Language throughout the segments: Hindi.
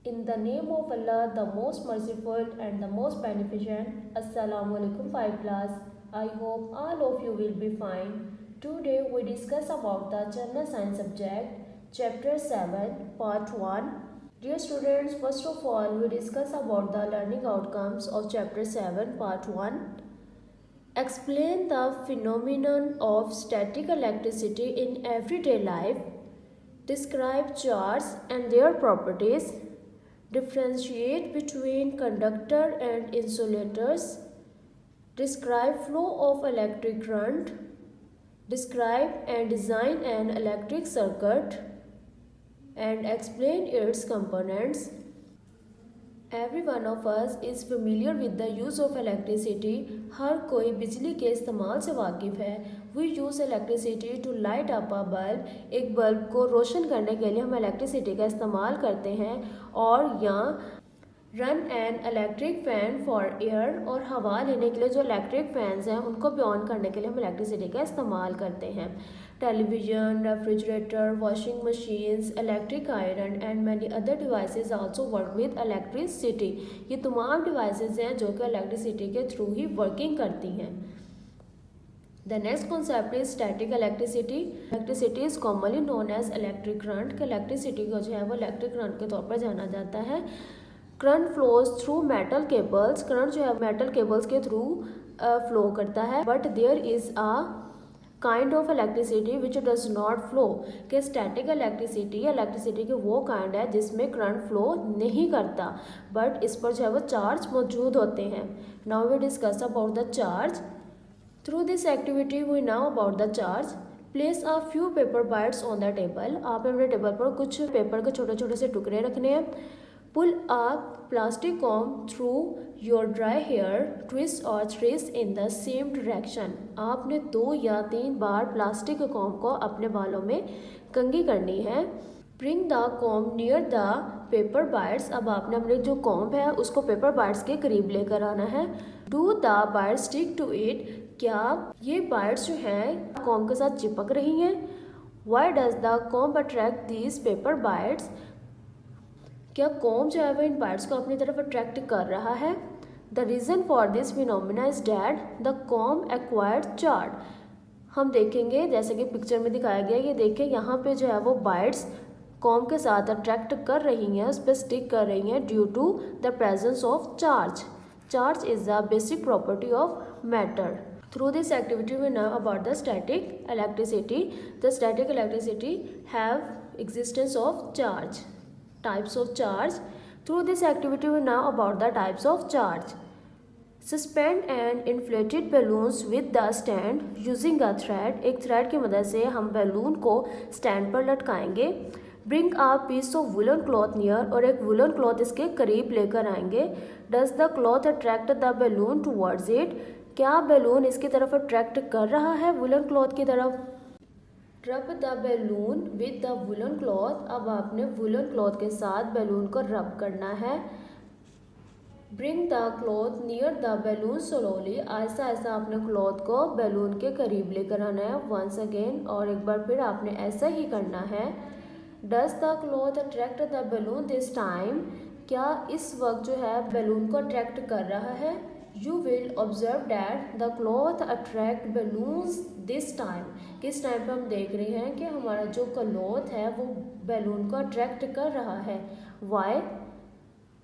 In the name of Allah, the most merciful and the most beneficent. Assalamu alaikum 5 class. I hope all of you will be fine. Today we discuss about the general science subject, chapter 7, part 1. Dear students, first of all we discuss about the learning outcomes of chapter 7, part 1. Explain the phenomenon of static electricity in everyday life. Describe charges and their properties. Differentiate between conductor and insulators. Describe flow of electric current. Describe and design an electric circuit and explain its components. Every one of us is familiar with the use of electricity. हर कोई बिजली के इस्तेमाल से वाकिफ़ है. We use electricity to light up a bulb. एक बल्ब को रोशन करने के लिए हम इलेक्ट्रिसिटी का इस्तेमाल करते हैं. और यहाँ run an electric fan for air, और हवा लेने के लिए जो इलेक्ट्रिक फ़ैन्स हैं उनको भी ऑन करने के लिए हम इलेक्ट्रिसिटी का इस्तेमाल करते हैं. Television, refrigerator, washing machines, electric iron and many other devices also work with electricity. ये तमाम डिवाइसेस हैं जो कि इलेक्ट्रिसिटी के थ्रू ही वर्किंग करती हैं. The next concept is static electricity. Electricity is commonly known as electric current. Electricity को जो है वो इलेक्ट्रिक करंट के तौर पर जाना जाता है. Current flows through metal cables. Current जो है मेटल केबल्स के थ्रू फ्लो करता है. But there is a kind of electricity which does not flow. कि स्टैटिक इलेक्ट्रिसिटी के वो काइंड है जिसमें करंट फ्लो नहीं करता, बट इस पर जो है वो चार्ज मौजूद होते हैं. Now we discuss about the charge. Through this activity we now about the charge. Place a few paper bits on the table. आपने अपने टेबल पर कुछ पेपर के छोटे छोटे से टुकड़े रखने हैं. Pull a plastic comb through your dry hair. Twist or trace in the same direction. आपने 2 या 3 बार प्लास्टिक कॉम्ब को अपने बालों में कंघी करनी है. Bring the comb near the paper bites. अब आपने अपने जो कॉम्ब है उसको पेपर बाइट्स के करीब लेकर आना है. Do the bites stick to it? क्या ये बाइट्स जो हैं कॉम्ब के साथ चिपक रही हैं? Why does the comb attract these paper bites? क्या कॉम्ब जो है वो इन बाइट्स को अपनी तरफ अट्रैक्ट कर रहा है? The reason for this phenomena is that the comb acquired charge. हम देखेंगे जैसे कि पिक्चर में दिखाया गया. ये देखें यहाँ पे जो है वो बाइट्स कॉम्ब के साथ अट्रैक्ट कर रही हैं, उस पर स्टिक कर रही हैं due to the presence of charge. Charge is the basic property of matter. Through this activity we know about the static electricity. The static electricity have existence of charge. Types of charge. Through this activity we know about the types of charge. Suspend and inflated balloons with the stand using a thread. एक thread की मदद से हम बैलून को स्टैंड पर लटकाएंगे. Bring a piece of woolen cloth near, और एक woolen cloth इसके करीब लेकर आएंगे. Does the cloth attract the balloon towards it? क्या बैलून इसकी तरफ अट्रैक्ट कर रहा है वुलन क्लॉथ की तरफ? रब the balloon with the woollen cloth. अब आपने वुलन क्लॉथ के साथ बैलून को रब करना है. Bring the cloth near the balloon slowly. ऐसा ऐसा आपने क्लॉथ को बैलून के करीब लेकर आना है. वंस अगेन, और एक बार फिर आपने ऐसा ही करना है. Does the cloth attract the balloon this time. क्या इस वक्त जो है बैलून को अट्रैक्ट कर रहा है? You will observe that the cloth attract balloons this time. किस टाइम पे हम देख रहे हैं कि हमारा जो क्लॉथ है वो बैलून को अट्रैक्ट कर रहा है. Why?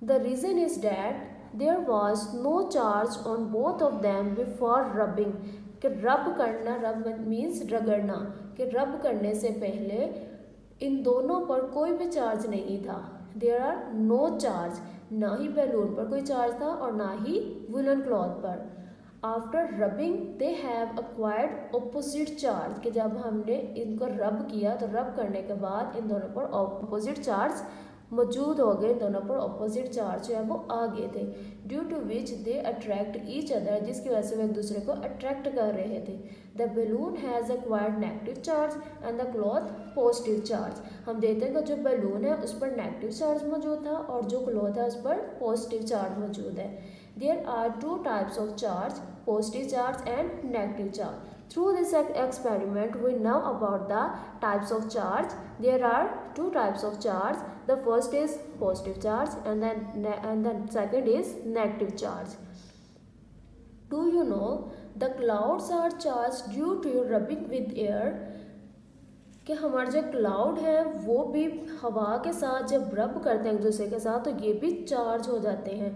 The reason is that there was no charge on both of them before rubbing. कि रब करना, रब मीन्स रगड़ना, कि रब करने से पहले इन दोनों पर कोई भी चार्ज नहीं था. There are no charge. ना ही बैलून पर कोई चार्ज था और ना ही वुलन क्लॉथ पर. After rubbing they have acquired opposite charge. कि जब हमने इनको रब किया तो रब करने के बाद इन दोनों पर ऑपोजिट चार्ज मौजूद हो गए. इन दोनों पर ऑपोजिट चार्ज जो है वो आ गए थे. Due to which they attract each other. जिसकी वजह से वो एक दूसरे को अट्रैक्ट कर रहे थे. The balloon has acquired negative charge and the cloth positive charge. हम देखते हैं कि जो बैलून है उस पर नेगेटिव चार्ज मौजूद था और जो क्लॉथ है उस पर पॉजिटिव चार्ज मौजूद है. There are 2 types of charge, positive charge and negative charge. Through this experiment we know about the types of charge. There are two types of charge. The first is positive charge and the second is negative charge. Do you know the clouds are charged due to rubbing with air? कि हमारे जो क्लाउड है वो भी हवा के साथ जब रब करते हैं एक दूसरे के साथ तो ये भी चार्ज हो जाते हैं.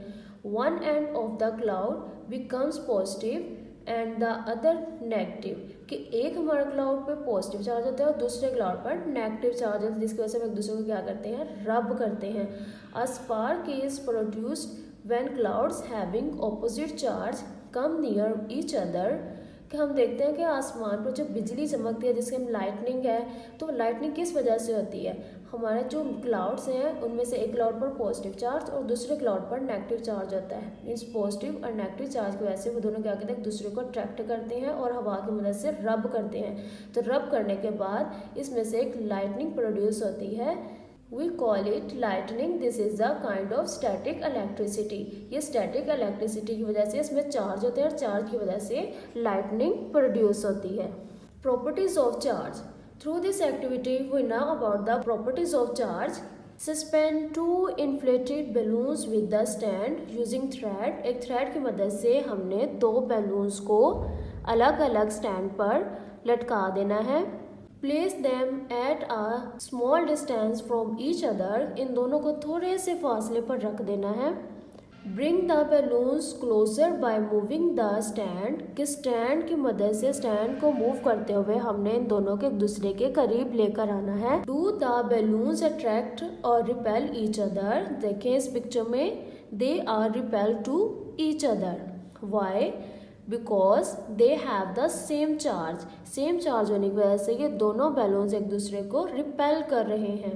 One end of the cloud becomes positive and the other negative. कि एक हमारे क्लाउड पे पॉजिटिव चार्ज होता है और दूसरे क्लाउड पर नेगेटिव चार्ज होता है, जिसकी वजह से हम एक दूसरे को क्या करते हैं, रब करते हैं. A spark is produced when clouds having opposite charge come near each other. कि हम देखते हैं कि आसमान पर जो बिजली चमकती है जिसके हम लाइटनिंग है, तो लाइटनिंग किस वजह से होती है, हमारे जो क्लाउड्स हैं उनमें से एक क्लाउड पर पॉजिटिव चार्ज और दूसरे क्लाउड पर नेगेटिव चार्ज होता है. मीन्स पॉजिटिव और नेगेटिव चार्ज की वजह से वो दोनों क्या करते हैं, एक दूसरे को अट्रैक्ट करते हैं और हवा की मदद से रब करते हैं. तो रब करने के बाद इसमें से एक लाइटनिंग प्रोड्यूस होती है. We call it lightning. This is a kind of static electricity. ये static electricity की वजह से इसमें चार्ज होते हैं और चार्ज की वजह से lightning प्रोड्यूस होती है. Properties of charge. Through this activity we know about the properties of charge. Suspend two inflated balloons with the stand using thread. एक thread की मदद से हमने दो balloons को अलग अलग stand पर लटका देना है. Place them at a small distance from each other. इन दोनों को थोड़े से फासले पर रख देना है. Bring the balloons closer by moving the stand. कि स्टैंड की मदद से स्टैंड को मूव करते हुए हमने इन दोनों के एक दूसरे के करीब लेकर आना है. Do the balloons attract or repel each other? देखें इस पिक्चर में, they are repelled to each other. Why? Because they have the same charge. Same charge होने की वजह से ये दोनों बैलून्स एक दूसरे को रिपेल कर रहे हैं.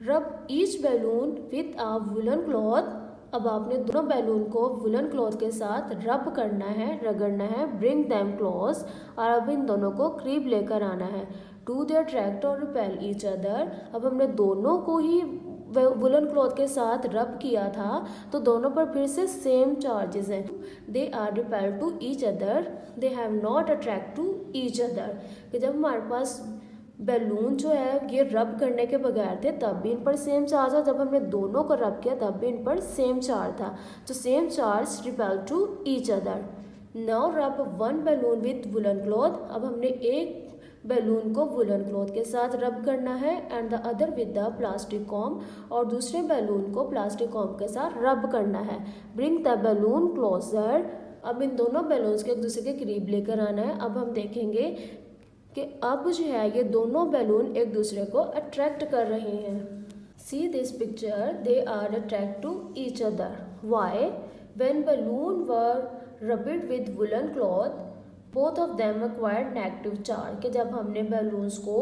रब each balloon with a woollen cloth. अब आपने दोनों बैलून को वुलन क्लॉथ के साथ रब करना है, रगड़ना है. Bring them close. और अब इन दोनों को करीब लेकर आना है. डू दे अट्रैक्ट और रिपेल ईच अदर. अब हमने दोनों को ही वुलन क्लॉथ के साथ रब किया था तो दोनों पर फिर से सेम चार्जेस हैं. They are repel to each other. They have not attract to each other. कि जब हमारे पास बैलून जो है ये रब करने के बगैर थे तब भी इन पर सेम चार्ज था, जब हमने दोनों को रब किया तब भी इन पर सेम चार्ज था. तो same charge repel to each other. Now rub one balloon with woollen cloth. अब हमने एक बैलून को वुलन क्लॉथ के साथ रब करना है and the other with the plastic com. और दूसरे बैलून को प्लास्टिक कॉम के साथ रब करना है. Bring the balloon closer. अब इन दोनों बैलून्स के एक दूसरे के करीब लेकर आना है. अब हम देखेंगे कि अब जो है ये दोनों बैलून एक दूसरे को अट्रैक्ट कर रहे हैं. See this picture, they are attract to each other. Why? When balloon were rubbed with woollen cloth both of them acquired negative charge. कि जब हमने बैलून्स को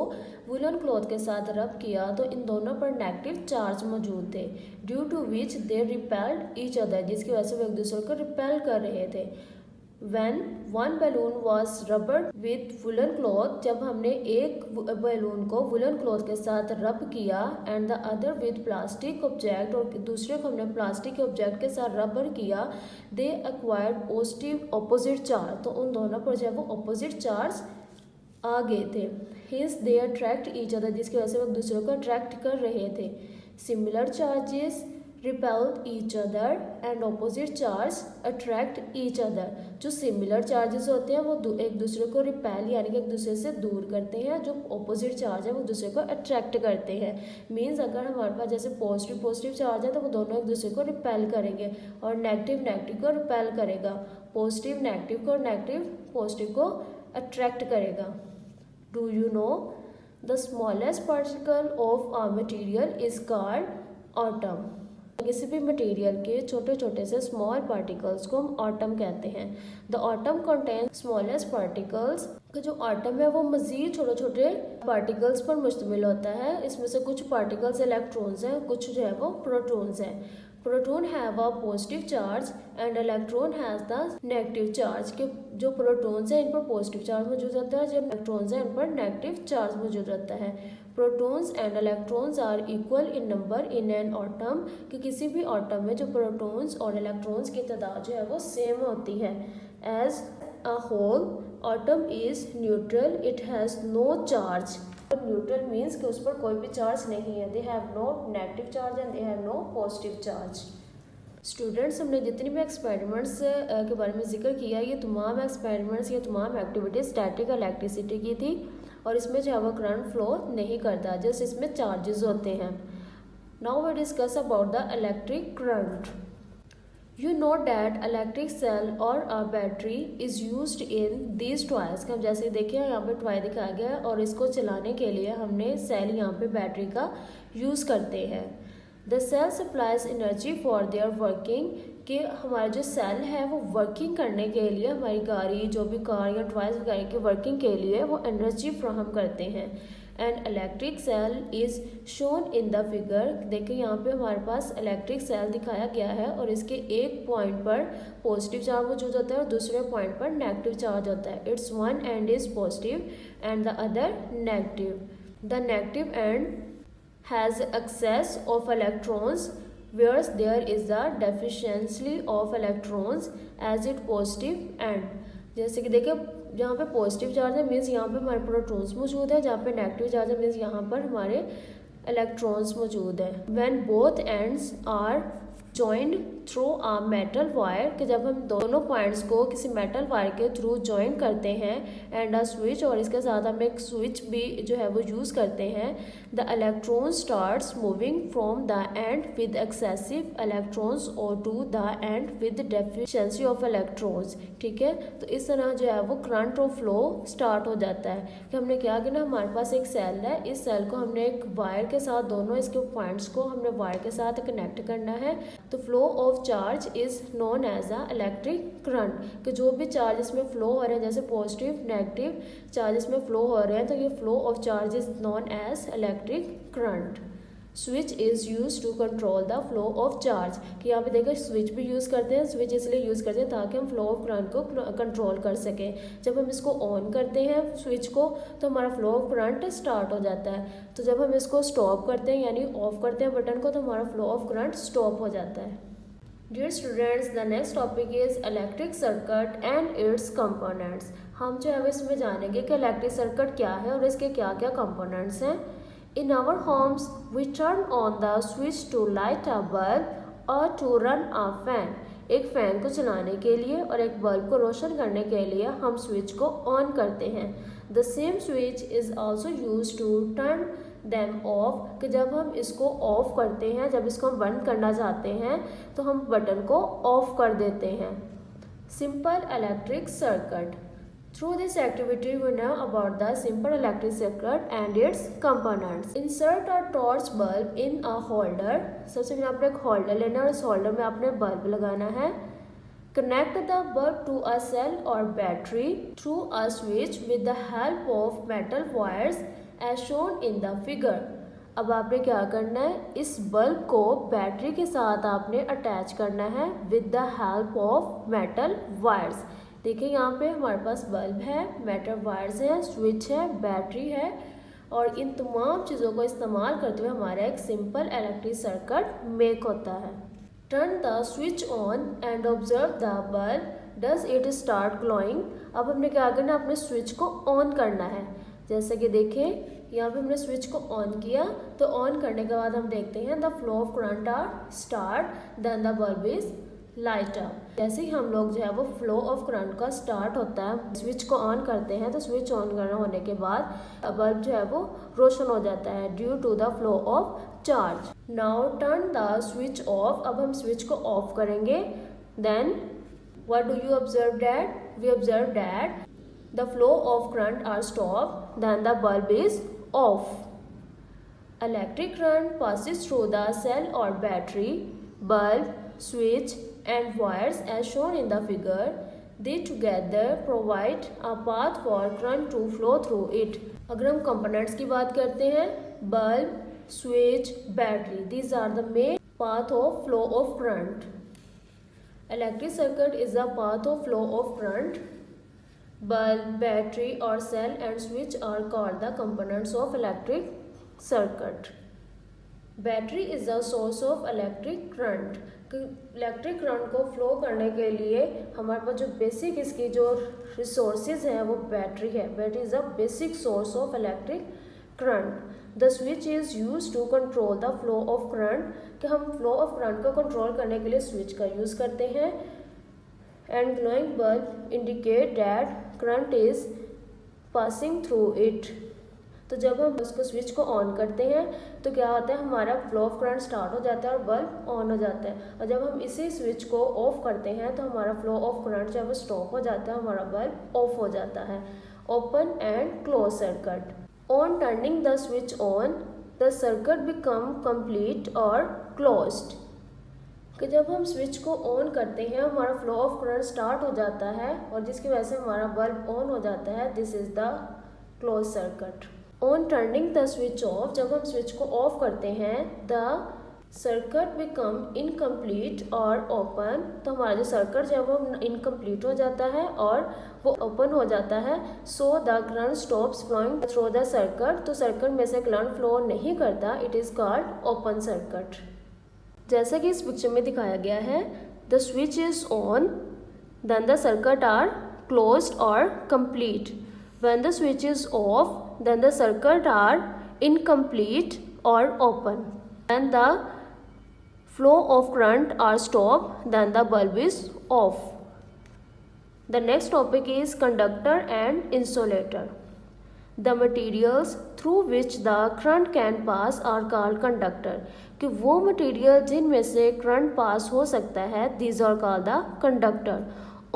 वुलन क्लॉथ के साथ रब किया तो इन दोनों पर नेगेटिव चार्ज मौजूद थे. Due to which they repelled each other. जिसकी वजह से वो एक दूसरे को रिपेल कर रहे थे. When one balloon was rubbered with woolen cloth. जब हमने एक बैलून को वुलन क्लॉथ के साथ रब किया and the other with plastic object. और दूसरे को हमने प्लास्टिक के ऑब्जेक्ट के साथ रबर किया. दे एक्वायर्ड पॉजिटिव ऑपोजिट चार्ज. तो उन दोनों पर जो है वो ऑपोजिट चार्ज आ गए थे. हिंस दे अट्रैक्ट ईच अदर. जिसकी वजह से वो एक दूसरे को अट्रैक्ट कर रहे थे. Similar charges repel each other and opposite charge attract each other. जो सिमिलर चार्जेस होते हैं वो एक दूसरे को रिपेल यानी कि एक दूसरे से दूर करते हैं. जो ऑपोजिट चार्ज है वो दूसरे को अट्रैक्ट करते हैं. मीन्स अगर हमारे पास जैसे पॉजिटिव चार्ज है तो वो दोनों एक दूसरे को रिपेल करेंगे और नेगेटिव को रिपेल करेगा. पॉजिटिव नेगेटिव को, नेगेटिव पॉजिटिव को अट्रैक्ट करेगा. Do you know the smallest particle of a material is called atom. किसी भी मटेरियल के छोटे छोटे से स्मॉल पार्टिकल्स को हम एटम कहते हैं. The atom contain smallest particles. जो एटम है वो मजीद छोटे छोटे पार्टिकल्स पर मुश्तमिल होता है. इसमें से कुछ पार्टिकल्स इलेक्ट्रॉन्स हैं, कुछ जो है वो प्रोटॉन्स हैं. Proton have a positive charge and electron has the negative charge. के जो प्रोटॉन्स हैं इन पर पॉजिटिव चार्ज मौजूद होता है, जो इलेक्ट्रॉन्स हैं इन पर नेगेटिव चार्ज मौजूद रहता है. Protons and electrons are equal in number in an atom. कि किसी भी एटम में जो प्रोटॉन्स और इलेक्ट्रॉन्स की तादाद जो है वो सेम होती है. As a whole atom is neutral. It has no charge. Neutral means कि उस पर कोई भी चार्ज नहीं है, they have no negative charge and they have no positive charge. Students, हमने जितनी भी एक्सपेरिमेंट्स के बारे में जिक्र किया, ये तमाम एक्सपेरिमेंट्स, ये तमाम एक्टिविटीज स्टैटिक इलेक्ट्रिसिटी की थी और इसमें जो है वो करंट फ्लो नहीं करता, जस्ट इसमें चार्जेस होते हैं। Now we discuss about the electric current. You know that electric cell और a battery is used in these toys। हम जैसे देखें यहाँ पे टॉय दिखाया गया है और इसको चलाने के लिए हमने सेल यहाँ पे बैटरी का यूज़ करते हैं। The cell supplies energy for their working, कि हमारा जो सेल है वो वर्किंग करने के लिए, हमारी गाड़ी जो भी कार या टॉयज वगैरह की वर्किंग के लिए वो एनर्जी फ्राहम करते हैं। And electric cell is shown in the figure. देखिए यहाँ पे हमारे पास इलेक्ट्रिक सेल दिखाया गया है और इसके एक पॉइंट पर पॉजिटिव चार्ज मौजूद होता है और दूसरे पॉइंट पर नेगेटिव चार्ज होता है। Its one end is positive and the other negative. The negative end has excess of electrons whereas there is a deficiency of electrons as it positive end। जैसे कि देखिए जहाँ पे पॉजिटिव चार्ज है मीन्स यहाँ पे हमारे प्रोटॉन्स मौजूद है, जहाँ पे नेगेटिव चार्ज है मीन्स यहाँ पर हमारे इलेक्ट्रॉन्स मौजूद है। when both ends are joined through a metal wire, कि जब हम दोनों पॉइंट्स को किसी मेटल वायर के थ्रू ज्वाइन करते हैं एंड अ स्विच, और इसके साथ हम एक स्विच भी जो है वो यूज़ करते हैं। The electron starts moving from the end with excessive electrons और to the end with deficiency of electrons. ठीक है, तो इस तरह जो है वो करंट और फ्लो स्टार्ट हो जाता है। कि हमने क्या किया ना, हमारे पास एक सेल है, इस सेल को हमने एक वायर के साथ, दोनों इसके पॉइंट्स को हमने वायर के साथ कनेक्ट करना है। तो flow of charge is known as a electric current, कि जो भी चार्ज इसमें फ्लो हो रहे हैं, जैसे पॉजिटिव नेगेटिव चार्ज इसमें फ्लो हो रहे हैं, तो ये flow of charge is known as electric current. Switch is use to control the flow of charge, कि यहाँ पे देखिए स्विच भी यूज़ करते हैं। स्विच इसलिए यूज़ करते हैं ताकि हम फ्लो ऑफ करंट को कंट्रोल कर सकें। जब हम इसको ऑन करते हैं स्विच को तो हमारा फ्लो ऑफ करंट स्टार्ट हो जाता है, तो जब हम इसको स्टॉप करते हैं यानी ऑफ करते हैं बटन को, तो हमारा फ्लो ऑफ करंट स्टॉप हो जाता है। Dear students, the next topic is electric circuit and its components. हम जो है इसमें जानेंगे कि इलेक्ट्रिक सर्किट क्या है और इसके क्या क्या कंपोनेंट्स हैं। In our homes we turn on the switch to light a bulb और टू रन अ फैन। एक फ़ैन को चलाने के लिए और एक बल्ब को रोशन करने के लिए हम स्विच को ऑन करते हैं। The same switch is also use to turn them off, कि जब हम इसको ऑफ करते हैं, जब इसको हम बंद करना चाहते हैं तो हम बटन को ऑफ कर देते हैं। Simple electric circuit. Through this activity we know about the simple electric circuit and its components. Insert a torch bulb in a holder. सबसे पहले आपने एक होल्डर लेना है और इस होल्डर में आपने बल्ब लगाना है। Connect the bulb to a cell और battery through a switch with the help of metal wires as shown in the figure. अब आपने क्या करना है, इस बल्ब को बैटरी के साथ आपने अटैच करना है with the help of metal wires. देखिए यहाँ पे हमारे पास बल्ब है, मेटल वायर्स है, स्विच है, बैटरी है और इन तमाम चीज़ों को इस्तेमाल करते हुए हमारा एक सिंपल इलेक्ट्रिक सर्किट मेक होता है। Turn the switch on and observe the bulb does it start glowing. अब हमने क्या करना है, अपने स्विच को ऑन करना है। जैसे कि देखें यहाँ पे हमने स्विच को ऑन किया, तो ऑन करने के बाद हम देखते हैं the flow of current are start then the bulb is light up. जैसे ही हम लोग जो है वो फ्लो ऑफ करंट का स्टार्ट होता है, स्विच को ऑन करते हैं, तो स्विच ऑन करना होने के बाद बल्ब जो है वो रोशन हो जाता है due to the flow of charge. Now turn the switch off. अब हम स्विच को ऑफ करेंगे। Then what do you observe that? We observe that the flow of current are stopped, then the bulb is off. Electric current passes through the cell or battery, bulb, switch and wires as shown in the figure. They together provide a path for current to flow through it. अगर हम components की बात करते हैं, bulb, switch, battery, these are the main path of flow of current. Electric circuit is the path of flow of current. Bulb, battery or cell and switch are called the components of electric circuit. Battery is the source of electric current. Electric current को फ्लो करने के लिए हमारे पास जो बेसिक इसकी जो रिसोर्सेज हैं वो बैटरी है। Battery is a basic source of electric current. The switch is use to control the flow of current, कि हम फ्लो ऑफ करंट को कंट्रोल करने के लिए स्विच का यूज़ करते हैं। And glowing bulb indicate that current is passing through it. तो जब हम उसको स्विच को ऑन करते हैं तो क्या होता है, हमारा फ्लो ऑफ करंट स्टार्ट हो जाता है और बल्ब ऑन हो जाता है। और जब हम इसी स्विच को ऑफ करते हैं तो हमारा फ्लो ऑफ करंट जब स्टॉप हो जाता है, हमारा बल्ब ऑफ हो जाता है। Open and close circuit. On turning the switch on the circuit become complete और क्लोज्ड, कि जब हम स्विच को ऑन करते हैं हमारा फ्लो ऑफ करंट स्टार्ट हो जाता है और जिसकी वजह से हमारा बल्ब ऑन हो जाता है। This is the close circuit. On turning the switch of, जब हम स्विच को ऑफ करते हैं द सर्किट बिकम इनकम्प्लीट और ओपन, तो हमारा जो सर्किट जब वो इनकम्प्लीट हो जाता है और वो ओपन हो जाता है। So the current stops flowing through the circuit, तो सर्किट में से करंट फ्लो नहीं करता। It is called open circuit. जैसा कि इस पिक्चर में दिखाया गया है, the switch is on then the circuit are closed और complete. When the switch is off then the circuit are incomplete or open. When the flow of current are stopped, then the bulb is off. The next topic is conductor and insulator. The materials through which the current can pass are called conductor. कि वो मटीरियल जिनमें से करंट पास हो सकता है, these are called the conductor.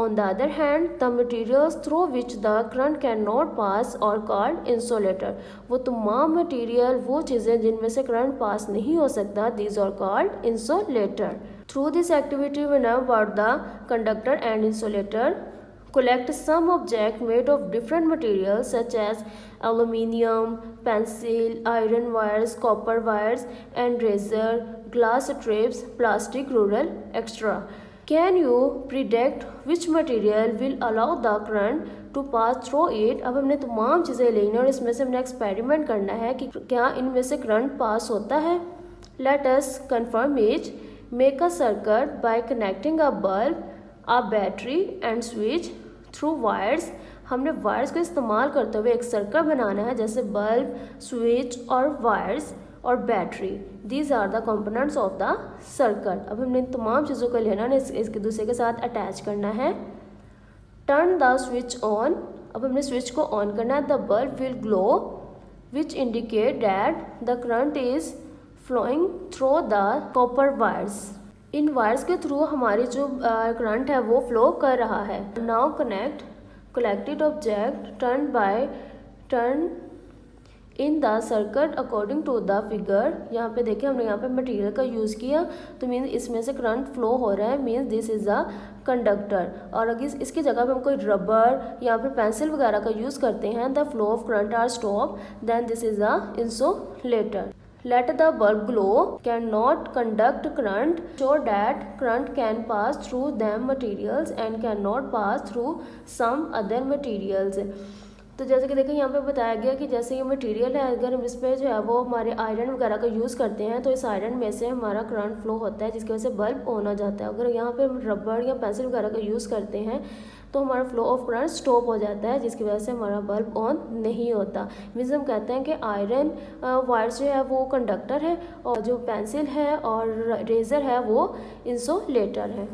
On the other hand, the materials through which the current cannot pass are called insulator. वो तमाम मटीरियल, वो चीज़ें जिनमें से करंट पास नहीं हो सकता, these are called insulator. Through this activity we know about the conductor and insulator. Collect some object made of different materials such as aluminium, pencil, iron wires, copper wires, and razor, glass strips, plastic ruler, etc. Can you predict which material will allow the current to pass through it? अब हमने तमाम चीज़ें लेनी और इसमें से हमने एक्सपेरिमेंट करना है कि क्या इनमें से करंट पास होता है। Let us confirm it. Make a circuit by connecting a bulb, a battery and switch through wires. हमने वायर्स को इस्तेमाल करते हुए एक सर्किट बनाना है, जैसे बल्ब, स्विच और वायर्स और battery. These are the components of the circuit. अब हमने इन तमाम चीज़ों को लेना है, इसके दूसरे के साथ अटैच करना है। टर्न द स्विच ऑन, अब हमने स्विच को ऑन करना है। The bulb will glow which indicate that the current is flowing through the copper wires. इन वायर्स के थ्रू हमारी जो करंट है वो फ्लो कर रहा है। Now connect collected object turn in the circuit according to the figure. यहाँ पे देखिए हमने यहाँ पे मटेरियल का यूज़ किया, तो मीन इसमें से करंट फ्लो हो रहा है, means this is a conductor. और अगर इसकी जगह पे हम कोई रबर या फिर पेंसिल वगैरह का यूज़ करते हैं, the flow of current are stop, then this is a insulator. Let the bulb glow cannot conduct current, show that current can pass through them materials and cannot pass through some other materials. तो जैसे कि देखिए यहाँ पे बताया गया कि जैसे ये मटेरियल है, अगर हम इस पर जो है वो हमारे आयरन वगैरह का यूज़ करते हैं तो इस आयरन में से हमारा करंट फ्लो होता है, जिसकी वजह से बल्ब ऑन हो जाता है। अगर यहाँ पे हम रबड़ या पेंसिल वगैरह का यूज़ करते हैं तो हमारा फ्लो ऑफ करंट स्टॉप हो जाता है, जिसकी वजह से हमारा बल्ब ऑन नहीं होता। मीन्स हम कहते हैं कि आयरन वायर्स जो है वो कंडक्टर है और जो पेंसिल है और रेजर है वो इंसुलेटर है।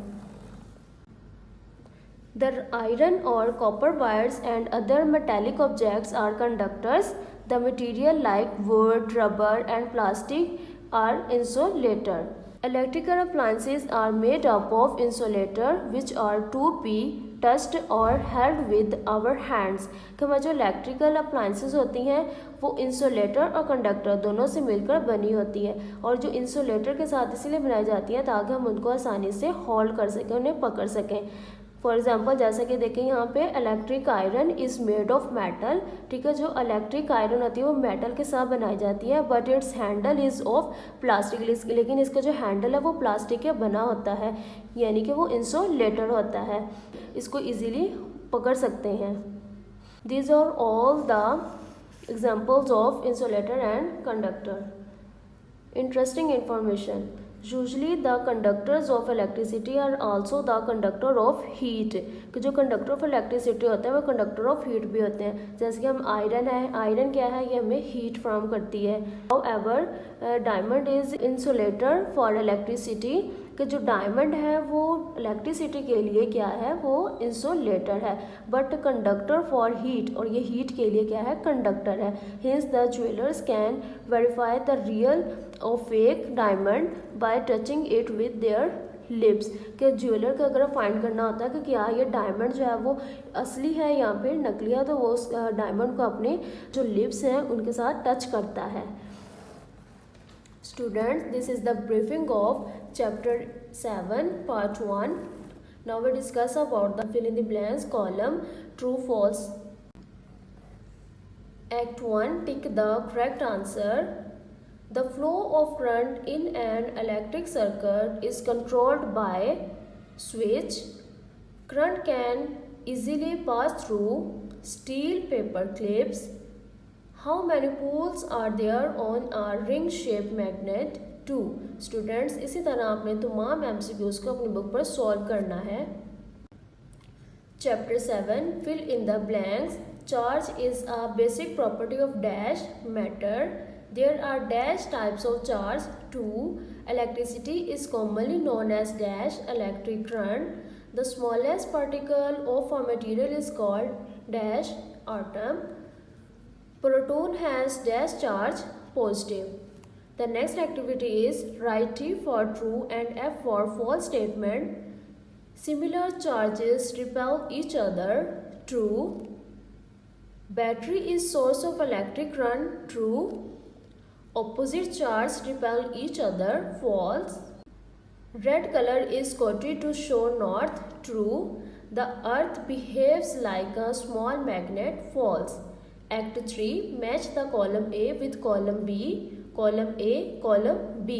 The iron or copper wires and other metallic objects are conductors. The material like wood, rubber and plastic are insulator. Electrical appliances are made up of insulator which are to be touched or held with our hands. कि हमारी जो इलेक्ट्रिकल अप्लाइंसेस होती हैं वो इंसुलेटर और कंडक्टर दोनों से मिलकर बनी होती है, और जो इंसुलेटर के साथ इसीलिए बनाई जाती है ताकि हम उनको आसानी से होल्ड कर सकें, उन्हें पकड़ सकें। फॉर एग्जाम्पल जैसा कि देखें यहाँ पे electric iron is made of metal, ठीक है। जो इलेक्ट्रिक आयरन होती है वो मेटल के साथ बनाई जाती है, but it's handle is of plastic, लेकिन इसका जो हैंडल है वो प्लास्टिक के बना होता है, यानी कि वो इंसुलेटर होता है, इसको इजीली पकड़ सकते हैं। These are all the examples of insulator and conductor. Interesting information, usually the conductors of electricity are also the conductor of heat, कि जो कंडक्टर ऑफ इलेक्ट्रिसिटी होते हैं वो कंडक्टर ऑफ हीट भी होते हैं। जैसे कि हम आयरन है, आयरन क्या है, ये हमें हीट फ्रॉम करती है। However diamond is insulator for electricity, कि जो डायमंड है वो इलेक्ट्रिसिटी के लिए क्या है, वो इंसुलेटर है। बट कंडक्टर फॉर हीट, और ये हीट के लिए क्या है, कंडक्टर है। Hence the jewellers can verify the real और fake diamond by touching it with their lips, के ज्वेलर का अगर फाइंड करना होता है कि क्या ये डायमंड जो है वो असली है या फिर नकली है, तो वो उस डायमंड को अपने जो लिप्स हैं उनके साथ टच करता है। Students, this is the briefing of chapter 7 part 1. Now we discuss about the fill in the blanks column true false. Act 1, tick the correct answer. The flow of current in an electric circuit is controlled by switch. Current can easily pass through steel paper clips. How many poles are there on a ring shaped magnet? 2. Students, इसी तरह आपने तमाम MCQs को अपनी बुक पर सॉल्व करना है। Chapter 7, fill in the blanks. Charge is a basic property of dash matter. There are dash types of charge. 2. Electricity is commonly known as dash electric current. The smallest particle of a material is called dash atom. Proton has dash charge positive. The next activity is write T for true and F for false statement. Similar charges repel each other. True. Battery is source of electric current. True. Opposite charges repel each other. False. Red color is quoted to show north. True. The earth behaves like a small magnet. False. Act 3, match the column A with column B, column A, column B.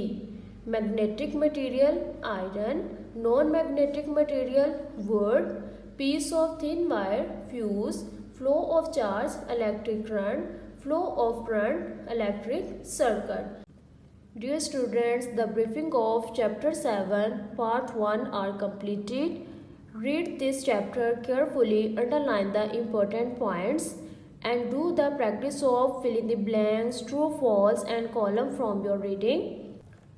Magnetic material, iron. Non-magnetic material, wood. Piece of thin wire, fuse. Flow of charge, electric current. Flow of current, electric circuit. Dear students, the briefing of chapter 7 part 1 are completed. Read this chapter carefully, underline the important points, and do the practice of fill in the blanks, true, false and column from your reading.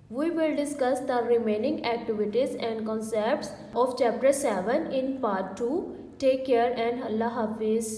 We will discuss the remaining activities and concepts of chapter 7 in part 2. Take care and Allah Hafiz.